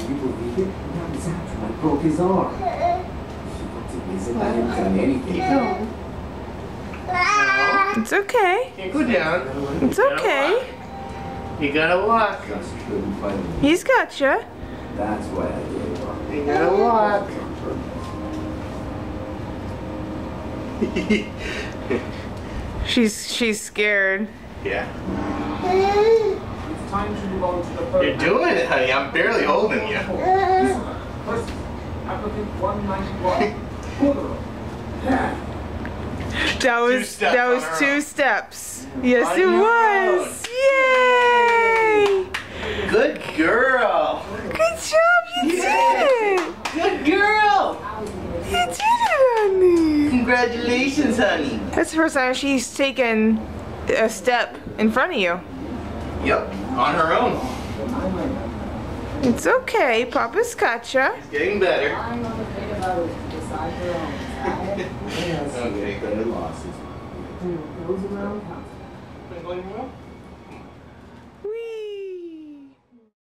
you believe it? Now it's after I broke his arm. He looked at me as if I hadn't done anything. No. It's okay. Can't go down. It's okay. You gotta walk. Just couldn't find me. He's got you. That's why I gave up. You gotta walk. She's scared. Yeah. It's time to move on to the third. You're doing it, honey. I'm barely holding you. First, applicant 191. That was steps on her 2 own. steps. Yes, On it your was. Yay! Good girl. Good job, you did it. Good girl. You did it, honey. Congratulations, honey. That's the first time she's taken a step in front of you. Yep, on her own. It's okay, Papa's got you. It's getting better. I'm not afraid about it. Decide your own. Okay, good. Losses. Goes around. Been going well?